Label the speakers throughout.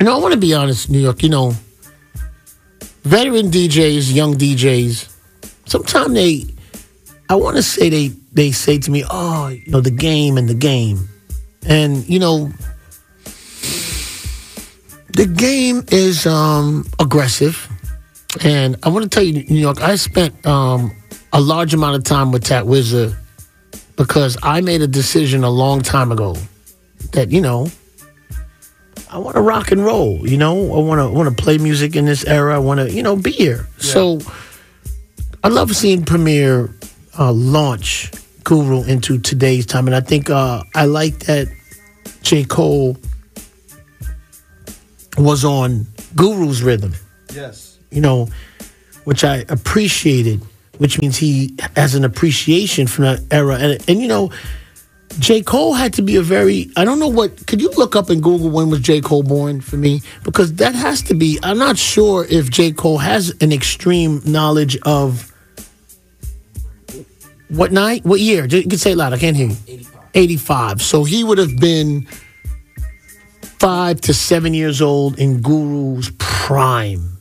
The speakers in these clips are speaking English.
Speaker 1: I want to be honest, New York. Veteran DJs, young DJs, sometimes I want to say they say to me, oh, the game and the game. And, the game is aggressive. And I want to tell you, New York, I spent a large amount of time with Tat Wizard because I made a decision a long time ago that, I want to rock and roll, I want to play music in this era. I want to, be here. Yeah. So I love seeing Premier launch Guru into today's time. And I think I like that J. Cole was on Guru's rhythm.
Speaker 2: Yes.
Speaker 1: Which I appreciated, which means he has an appreciation from that era. And J. Cole had to be I don't know could you look up in Google when was J. Cole born for me? Because that has to be, I'm not sure if J. Cole has an extreme knowledge of what year? You can say it loud, I can't hear you. 85. So he would have been 5 to 7 years old in Guru's prime.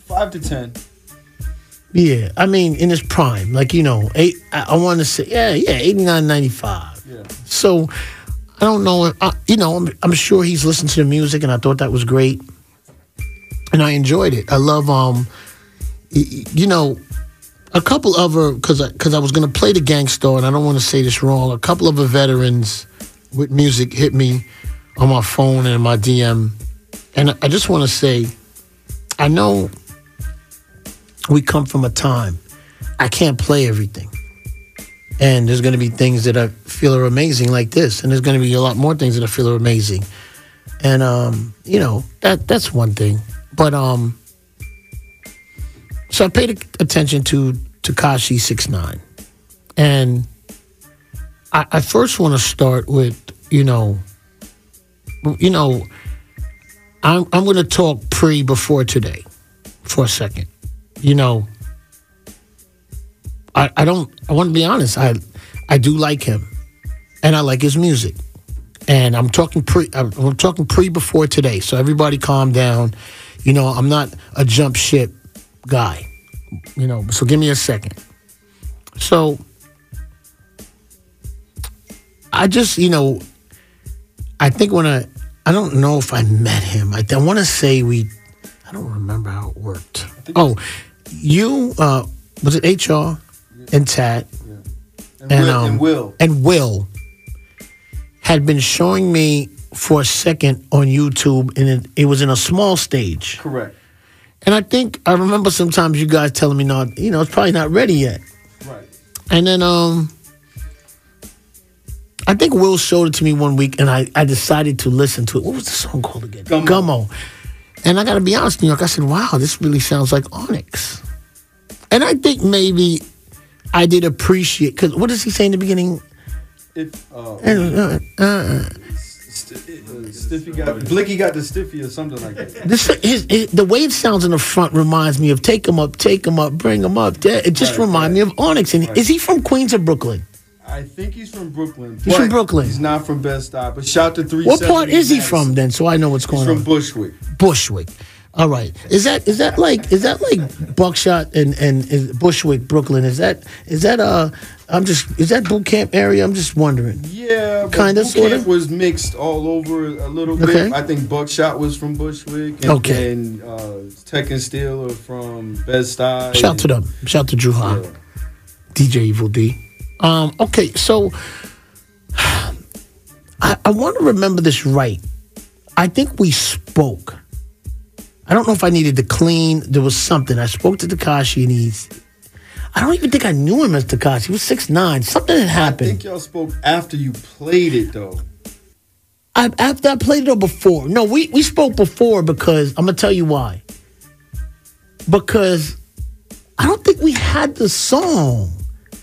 Speaker 2: 5 to 10.
Speaker 1: Yeah, I mean, in his prime, I want to say, 89, 95.
Speaker 2: Yeah.
Speaker 1: So, I don't know, I'm sure he's listened to the music, and I thought that was great, and I enjoyed it. I love, a couple other, because I was going to play the Gangstar, and I don't want to say this wrong, a couple of the veterans with music hit me on my phone and in my DM, and I just want to say, I know we come from a time. I can't play everything. And there's going to be things that I feel are amazing like this. And there's going to be a lot more things that I feel are amazing. And, that's one thing. But, so I paid attention to Tekashi 6ix9ine. And I first want to start with, I'm going to talk before today for a second. I want to be honest. I do like him, and I like his music, and I'm talking before today. So everybody, calm down. I'm not a jump ship guy. So give me a second. So I just, I think I don't know if I met him. I want to say I don't remember how it worked. You, was it HR and Tat?
Speaker 2: Yeah. And Will.
Speaker 1: And Will had been showing me for a second on YouTube, and it was in a small stage.
Speaker 2: Correct.
Speaker 1: And I remember sometimes you guys telling me, no, it's probably not ready yet.
Speaker 2: Right.
Speaker 1: And then I think Will showed it to me one week, and I decided to listen to it. What was the song called again? Gummo. And I got to be honest, New York, I said, wow, this really sounds like Onyx. And I think maybe I did appreciate, because what does he say in the beginning?
Speaker 2: Blicky got the stiffy or something like that.
Speaker 1: The way it sounds in the front reminds me of take 'em up, bring 'em up. It just reminds me of Onyx. And is he from Queens or Brooklyn?
Speaker 2: I think he's from Brooklyn.
Speaker 1: He's from Brooklyn.
Speaker 2: He's not from Bed-Stuy. But shout to 370.
Speaker 1: What part is he from then? So I know what's going on.
Speaker 2: He's from Bushwick.
Speaker 1: Bushwick. All right. Is that like Buckshot and Bushwick, Brooklyn? Is that boot camp area? I'm just wondering.
Speaker 2: Yeah,
Speaker 1: kind of,
Speaker 2: boot camp was mixed all over a little bit. I think Buckshot was from Bushwick. And, and Tech and Steel are from Bed-Stuy.
Speaker 1: Shout to them. Shout to Drew Hahn. Yeah. DJ Evil D. Okay, so I want to remember this right. I think we spoke. I don't know if I needed to clean. There was something. I spoke to Tekashi, and I don't even think I knew him as Tekashi. He was 6'9". Something had happened.
Speaker 2: I think y'all spoke after you played it, though.
Speaker 1: After I played it or before? No, we spoke before because I'm going to tell you why. Because I don't think we had the song.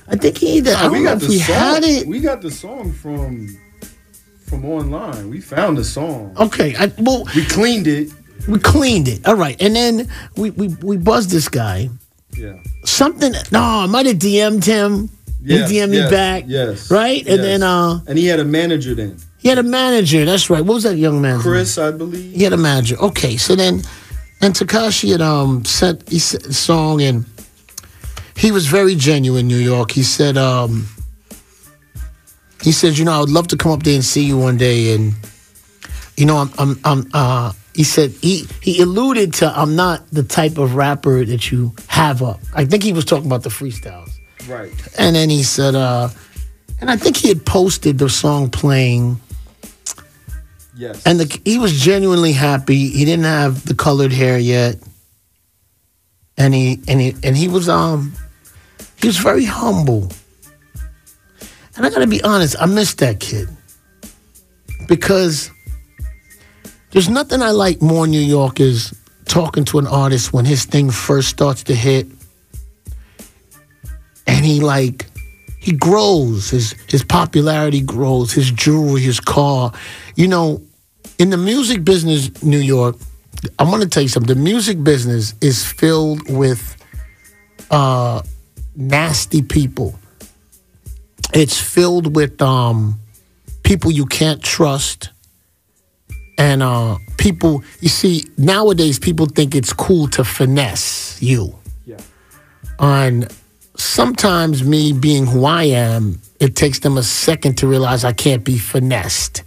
Speaker 1: I think he either. I don't know if we had it.
Speaker 2: We got the song from online. We found the song.
Speaker 1: Okay,
Speaker 2: we cleaned it.
Speaker 1: We cleaned it. All right, and then we buzzed this guy.
Speaker 2: Yeah.
Speaker 1: Something. No, I might have DM'd him. He DM'd me back.
Speaker 2: Yes.
Speaker 1: Right, and then
Speaker 2: and he had a manager then.
Speaker 1: He had a manager. That's right. What was that young man's name?
Speaker 2: Chris, I believe.
Speaker 1: He had a manager. Okay, so then, and Tekashi had sent a song, and he was very genuine. New York. He said, you know, I would love to come up there and see you one day, and you know, he said he alluded to I'm not the type of rapper that you have up. I think he was talking about the freestyles.
Speaker 2: Right.
Speaker 1: And then he said, and I think he had posted the song playing.
Speaker 2: Yes.
Speaker 1: And he was genuinely happy. He didn't have the colored hair yet. And he was very humble. And I gotta be honest, I miss that kid. Because there's nothing I like more in New York is talking to an artist when his thing first starts to hit. And he grows. His popularity grows, his jewelry, his car. You know, in the music business, New York, I want to tell you something. The music business is filled with nasty people. It's filled with people you can't trust. And people, you see, nowadays people think it's cool to finesse you.
Speaker 2: Yeah.
Speaker 1: And sometimes me being who I am, it takes them a second to realize I can't be finessed.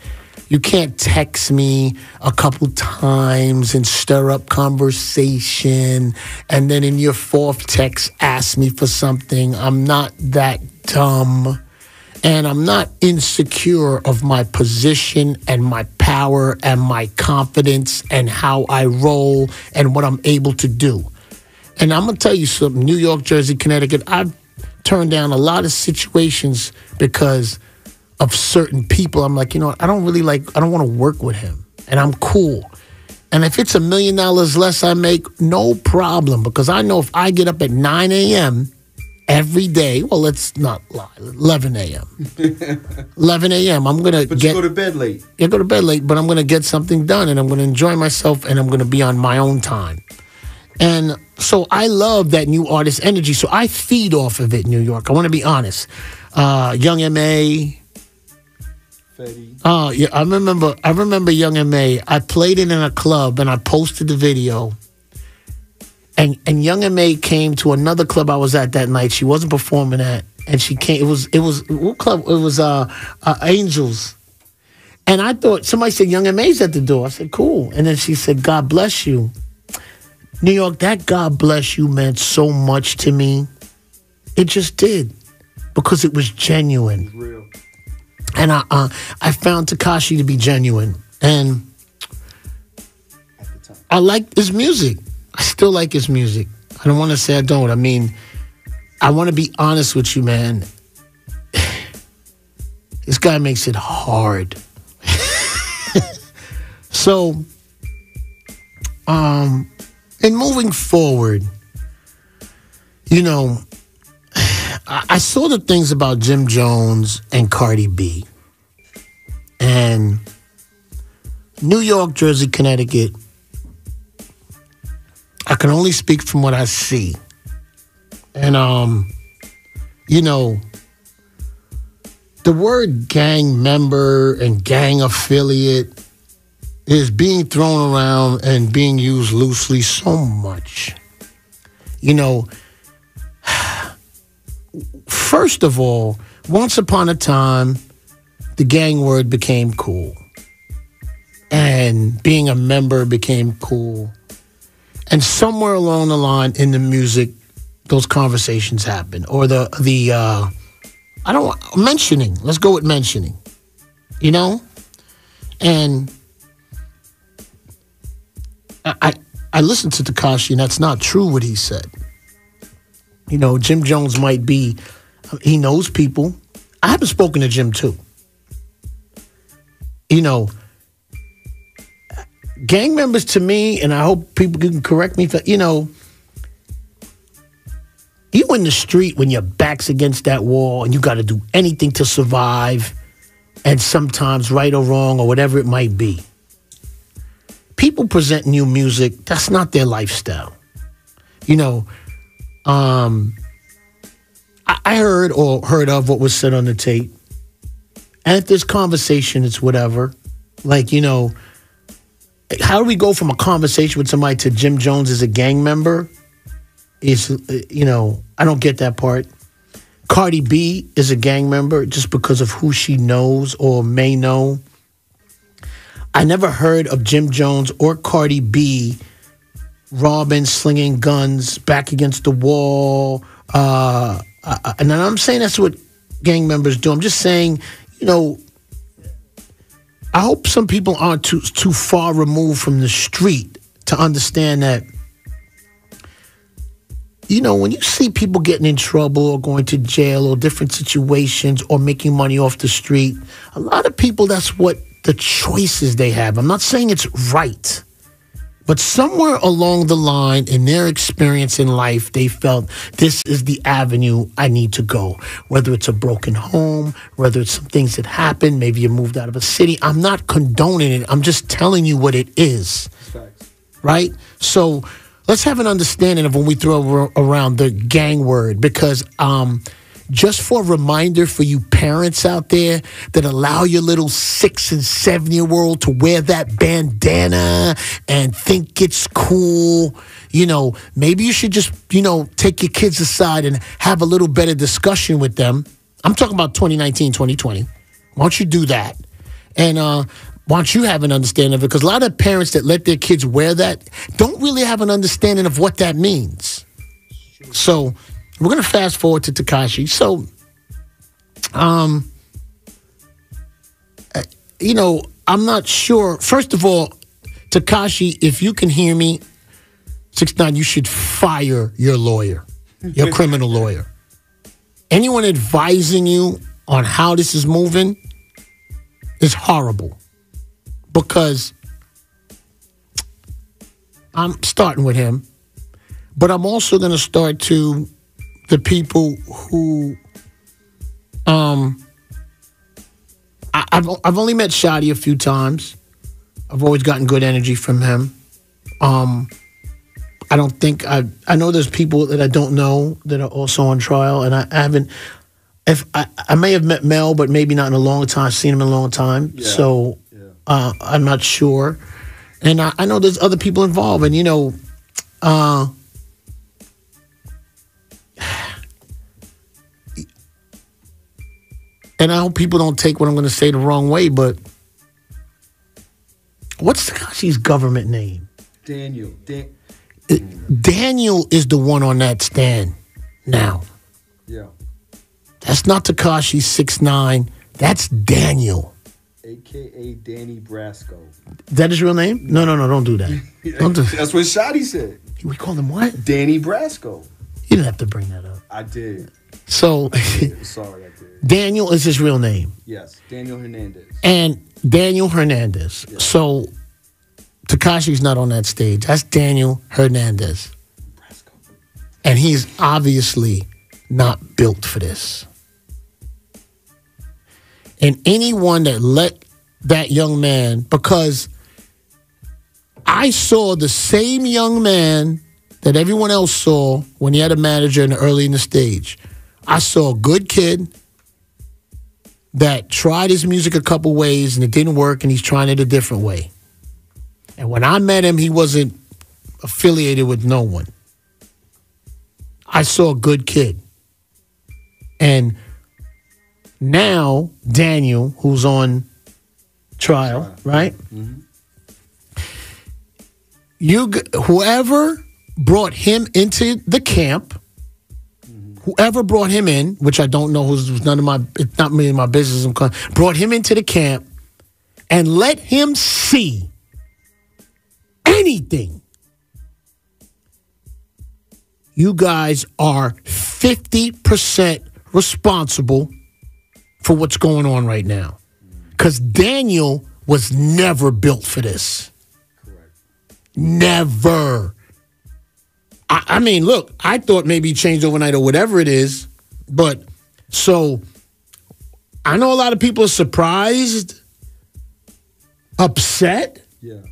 Speaker 1: You can't text me a couple times and stir up conversation, and then in your fourth text ask me for something. I'm not that dumb, and I'm not insecure of my position and my power and my confidence and how I roll and what I'm able to do. And I'm going to tell you something, New York, Jersey, Connecticut, I've turned down a lot of situations because of certain people. I'm like, you know, I don't want to work with him. And I'm cool. And if it's $1 million less I make, no problem. Because I know if I get up at 9 a.m. every day, well, let's not lie, 11 a.m. 11 a.m. I'm going to
Speaker 2: But you go to bed late.
Speaker 1: I go to bed late, but I'm going to get something done. And I'm going to enjoy myself. And I'm going to be on my own time. And so I love that new artist energy. So I feed off of it, New York. I want to be honest. Young M.A., oh yeah, I remember Young M.A. I played it in a club and I posted the video. And Young M.A. came to another club I was at that night. She wasn't performing at, and she came. It was what club? It was Angels. And I thought somebody said Young M.A.'s at the door. I said cool. And then she said, "God bless you." New York, that God bless you meant so much to me. It just did, because it was genuine.
Speaker 2: It was real.
Speaker 1: And I found Tekashi to be genuine. And I like his music. I still like his music. I don't want to say I don't. I mean, I want to be honest with you, man. This guy makes it hard. So, in moving forward, you know, I saw the things about Jim Jones and Cardi B. And New York, Jersey, Connecticut, I can only speak from what I see. And, you know, the word gang member and gang affiliate is being thrown around and being used loosely so much. You know, first of all, once upon a time, the gang word became cool. And being a member became cool. And somewhere along the line in the music, those conversations happen. Or mentioning. Let's go with mentioning. You know? And I listened to Tekashi, and that's not true what he said. You know, Jim Jones might be, he knows people. I haven't spoken to Jim too. You know, gang members to me, and I hope people can correct me, you know, you in the street when your back's against that wall and you got to do anything to survive, and sometimes right or wrong or whatever it might be. People presenting you music, that's not their lifestyle. You know, I heard of what was said on the tape. And if there's conversation, it's whatever. Like, you know, how do we go from a conversation with somebody to Jim Jones is a gang member? Is, you know, I don't get that part. Cardi B is a gang member just because of who she knows or may know. I never heard of Jim Jones or Cardi B robbing, slinging guns back against the wall. And I'm saying that's what gang members do. I'm just saying, you know, I hope some people aren't too far removed from the street to understand that, you know, when you see people getting in trouble or going to jail or different situations or making money off the street, a lot of people, that's what the choices they have. I'm not saying it's right, but somewhere along the line in their experience in life, they felt this is the avenue I need to go. Whether it's a broken home, whether it's some things that happened, maybe you moved out of a city. I'm not condoning it. I'm just telling you what it is.
Speaker 2: Facts.
Speaker 1: Right? So let's have an understanding of when we throw around the gang word, because just for a reminder for you parents out there that allow your little 6 and 7-year-old to wear that bandana and think it's cool, you know, maybe you should just, you know, take your kids aside and have a little better discussion with them. I'm talking about 2019, 2020. Why don't you do that? And why don't you have an understanding of it? Because a lot of parents that let their kids wear that don't really have an understanding of what that means. So we're going to fast forward to Tekashi. So, you know, I'm not sure. First of all, Tekashi, if you can hear me, 6ix9ine, you should fire your lawyer, your criminal lawyer. Anyone advising you on how this is moving is horrible, because I'm starting with him, but I'm also going to start to the people who, I've only met Shadi a few times. I've always gotten good energy from him. I don't think I know there's people that I don't know that are also on trial, and I haven't. If I may have met Mel, but maybe not in a long time. I've seen him in a long time, so I'm not sure. And I know there's other people involved, and you know. And I hope people don't take what I'm going to say the wrong way, but what's Tekashi's government name?
Speaker 2: Daniel.
Speaker 1: Daniel is the one on that stand now.
Speaker 2: Yeah.
Speaker 1: That's not Tekashi 6ix9ine. That's Daniel.
Speaker 2: A.K.A. Danny Brasco.
Speaker 1: Is that his real name? No, don't do that. Don't do that.
Speaker 2: That's what Shadi said.
Speaker 1: We called him what?
Speaker 2: Danny Brasco.
Speaker 1: You didn't have to bring that up.
Speaker 2: I did.
Speaker 1: So,
Speaker 2: sorry, I did.
Speaker 1: Daniel is his real name.
Speaker 2: Yes, Daniel Hernandez.
Speaker 1: And Daniel Hernandez. Yes. So, Tekashi's not on that stage. That's Daniel Hernandez. Brasco. And he's obviously not built for this. And anyone that let that young man, because I saw the same young man that everyone else saw when he had a manager early in the stage. I saw a good kid that tried his music a couple ways and it didn't work, and he's trying it a different way. And when I met him, he wasn't affiliated with no one. I saw a good kid. And now Daniel, who's on trial, right? Mm-hmm. Whoever brought him into the camp, whoever brought him in, which I don't know, it's not me in my business, brought him into the camp and let him see anything. You guys are 50% responsible for what's going on right now. Because Daniel was never built for this.
Speaker 2: Correct.
Speaker 1: Never. I mean, look, I thought maybe he changed overnight or whatever it is. But, so, I know a lot of people are surprised, upset.
Speaker 2: Yeah.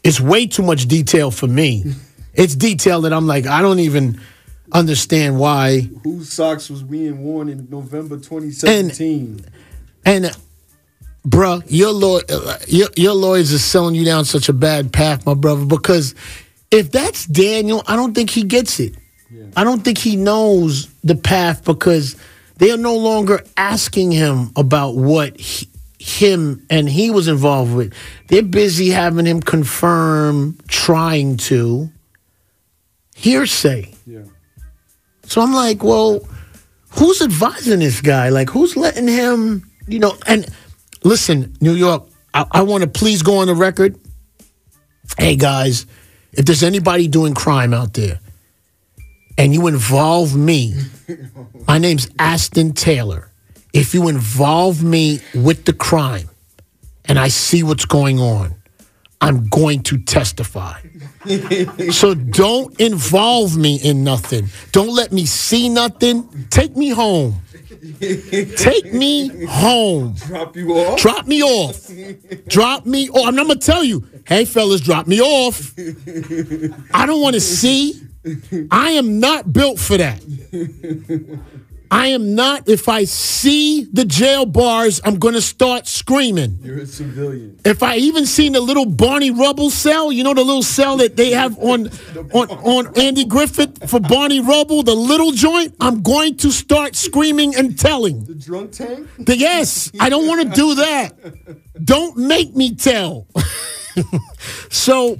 Speaker 1: It's way too much detail for me. It's detail that I'm like, I don't even, understand why.
Speaker 2: Whose socks was being worn in November 2017?
Speaker 1: And bruh, your lawyers are selling you down such a bad path, my brother, because if that's Daniel, I don't think he gets it. Yeah. I don't think he knows the path because they are no longer asking him about what him and he was involved with. They're busy having him confirm, trying to. Hearsay. Yeah. So I'm like, well, who's advising this guy? Like, who's letting him, and listen, New York, I want to please go on the record. Hey, guys, if there's anybody doing crime out there and you involve me, my name's Aston Taylor. If you involve me with the crime and I see what's going on, I'm going to testify. So don't involve me in nothing. Don't let me see nothing. Take me home. Take me home.
Speaker 2: Drop you off?
Speaker 1: Drop me off. Drop me off. I'm going to tell you, hey, fellas, drop me off. I don't want to see. I am not built for that. I am not. If I see the jail bars, I'm going to start screaming.
Speaker 2: You're a civilian.
Speaker 1: If I even seen the little Barney Rubble cell, the little cell that they have on Andy Griffith for Barney Rubble, the little joint, I'm going to start screaming and telling.
Speaker 2: The drunk tank?
Speaker 1: Yes, I don't want to do that. Don't make me tell. So,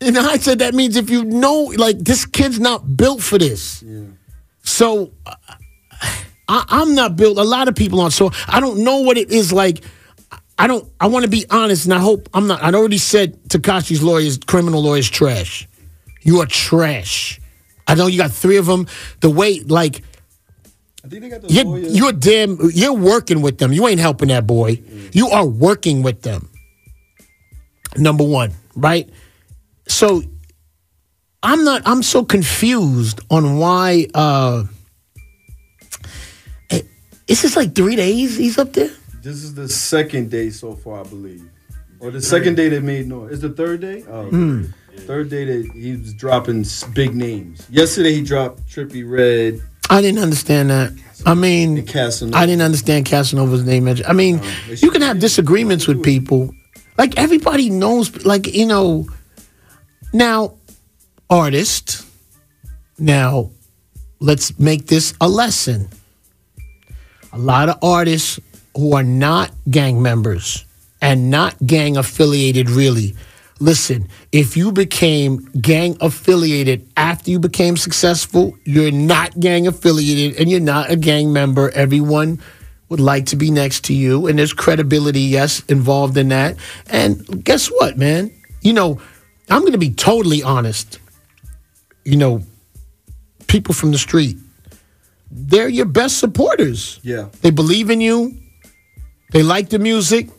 Speaker 1: I said that means if this kid's not built for this. Yeah. So I'm not built. A lot of people aren't. So I don't know what it is like. I want to be honest, and I hope I'm not. I already said Tekashi's lawyers, criminal lawyers, trash. You are trash. I know you got 3 of them. The way, I think they got the lawyers. You're working with them. You ain't helping that boy. Mm. You are working with them. Number one, right? So I'm so confused on why is this like 3 days he's up there?
Speaker 2: This is the second day so far, I believe. Or the second day they made noise. It's the third day? Oh, third day that he was dropping big names. Yesterday he dropped Trippie Redd.
Speaker 1: I didn't understand that. I mean, I didn't understand Casanova's name. I mean, you can have disagreements with people. Like, everybody knows, now, artist, now, let's make this a lesson. A lot of artists who are not gang members and not gang affiliated, really. Listen, if you became gang affiliated after you became successful, you're not gang affiliated and you're not a gang member. Everyone would like to be next to you, and there's credibility, yes, involved in that. And guess what, man? I'm going to be totally honest. People from the street, they're your best supporters.
Speaker 2: Yeah.
Speaker 1: They believe in you. They like the music.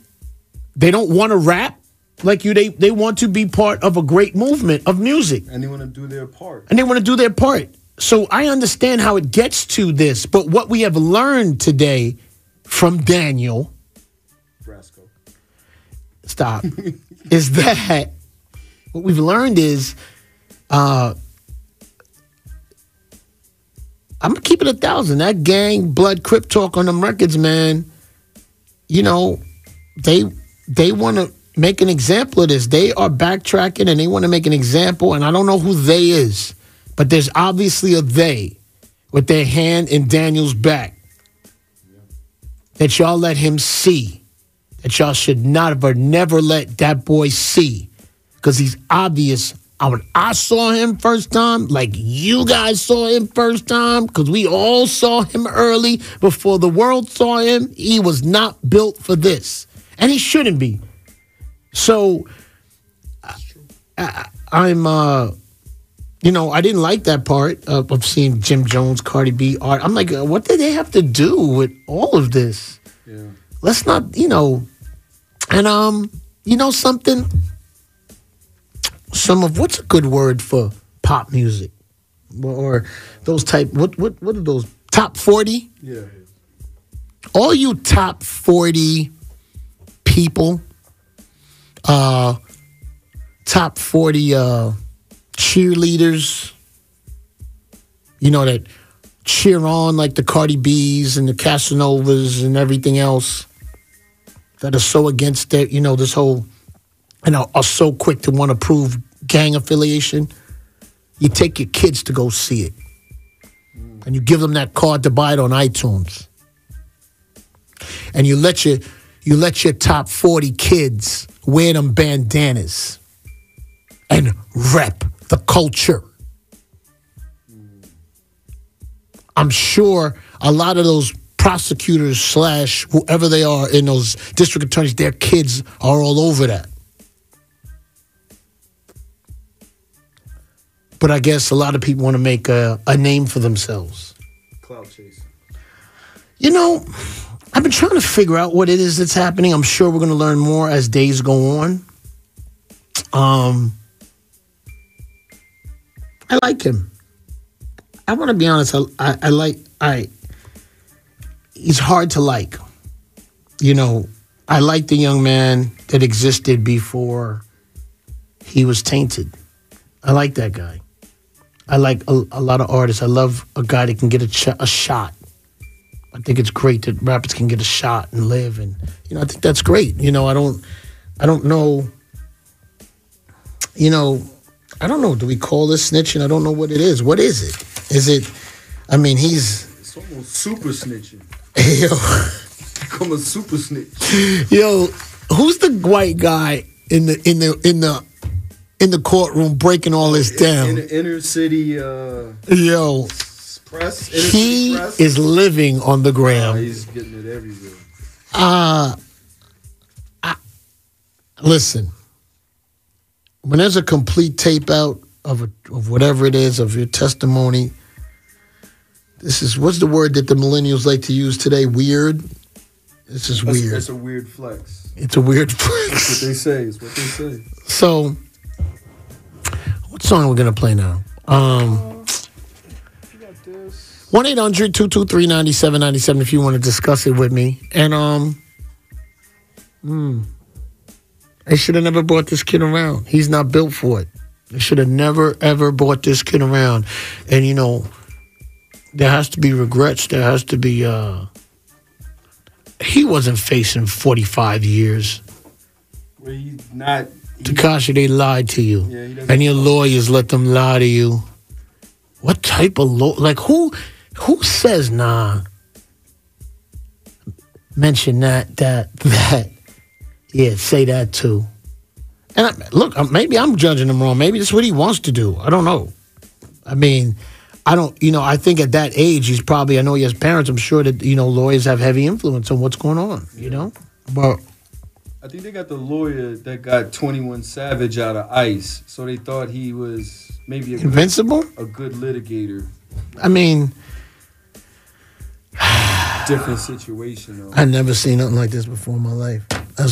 Speaker 1: They don't want to rap like you. They want to be part of a great movement of music.
Speaker 2: And they want to do their part.
Speaker 1: So I understand how it gets to this. But what we have learned today from Daniel,
Speaker 2: Brasco,
Speaker 1: stop, is that what we've learned is, I'm going to keep it 1,000. That gang, blood, crip talk on them records, man, they want to make an example of this. They are backtracking and they want to make an example, and I don't know who they is, but there's obviously a they with their hand in Daniel's back that y'all let him see, that y'all should not have never let that boy see, because he's obvious. When I saw him first time, like you guys saw him first time, because we all saw him early before the world saw him, he was not built for this. And he shouldn't be. So, I didn't like that part of seeing Jim Jones, Cardi B, art. I'm like, what did they have to do with all of this? Yeah. Let's not, and something? Some of, what's a good word for pop music? Or those type, what are those? Top 40?
Speaker 2: Yeah.
Speaker 1: All you top 40 people, top 40 cheerleaders, you know, that cheer on like the Cardi B's and the Casanovas and everything else, that are so against it, you know, this whole, and are so quick to want to prove gang affiliation. You take your kids to go see it. And you give them that card to buy it on iTunes. And you let your top 40 kids wear them bandanas and rep the culture. I'm sure a lot of those prosecutors / whoever they are in those district attorneys, their kids are all over that. But I guess a lot of people want to make a name for themselves.
Speaker 2: Clout chasing.
Speaker 1: You know, I've been trying to figure out what it is that's happening. I'm sure we're going to learn more as days go on. I like him. I want to be honest. He's hard to like. You know, I like the young man that existed before he was tainted. I like that guy. I like a lot of artists. I love a guy that can get a shot. I think it's great that rappers can get a shot and live, and you know, I think that's great. You know, I don't know. You know, I don't know. Do we call this snitching? I don't know what it is. What is it? Is it? I mean,
Speaker 2: it's almost super snitching.
Speaker 1: Yo,
Speaker 2: become a super snitch.
Speaker 1: Yo, who's the white guy in the courtroom breaking all this down?
Speaker 2: In the inner city.
Speaker 1: Yo.
Speaker 2: Press,
Speaker 1: he is living on the gram.
Speaker 2: He's getting it everywhere.
Speaker 1: Listen, when there's a complete tape out of whatever it is, of your testimony, what's the word that the millennials like to use today? Weird? This is weird.
Speaker 2: That's a weird flex.
Speaker 1: It's a weird flex.
Speaker 2: That's what they say. It's what they say.
Speaker 1: So, what song are we going to play now? 1-800-223-9797 if you want to discuss it with me. And they should have never brought this kid around. He's not built for it. They should have never, ever brought this kid around. And, you know, there has to be regrets. There has to be... he wasn't facing 45 years.
Speaker 2: Well, he's not...
Speaker 1: Tekashi, they lied to you.
Speaker 2: Yeah,
Speaker 1: and your lawyers let them lie to you. What type of law? Like, who says, nah, mention that. Yeah, say that too. And look, maybe I'm judging him wrong. Maybe that's what he wants to do. I don't know. I mean, I think at that age, he's probably, I know he has parents. I'm sure that, you know, lawyers have heavy influence on what's going on, you know? But
Speaker 2: I think they got the lawyer that got 21 Savage out of ICE. So they thought he was maybe
Speaker 1: invincible?
Speaker 2: A good litigator.
Speaker 1: I mean...
Speaker 2: different situation, though.
Speaker 1: I never seen nothing like this before in my life. I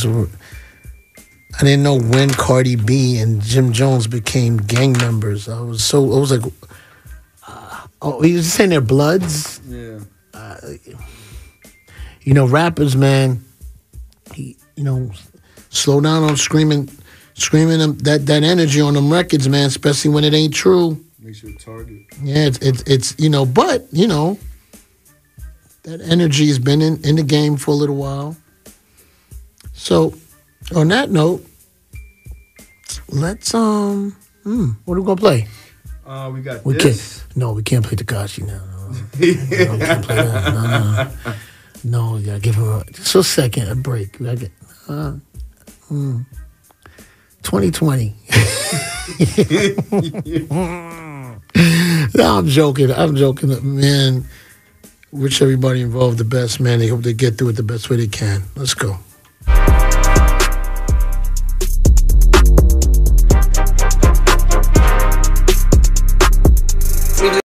Speaker 1: didn't know when Cardi B and Jim Jones became gang members. I was like, you just saying they're bloods?
Speaker 2: Yeah.
Speaker 1: You know, rappers, man, you know, slow down on screaming that energy on them records, man, especially when it ain't true.
Speaker 2: Makes you a target.
Speaker 1: Yeah, it's you know, but, you know, that energy has been in the game for a little while. So, on that note, let's what are we gonna play?
Speaker 2: We got
Speaker 1: we
Speaker 2: this.
Speaker 1: We can't play Tekashi now. No, we can't play that. No, we gotta give her just a second, a break. We gotta get 2020. No, I'm joking, man. Wish everybody involved the best, man. They hope they get through it the best way they can. Let's go.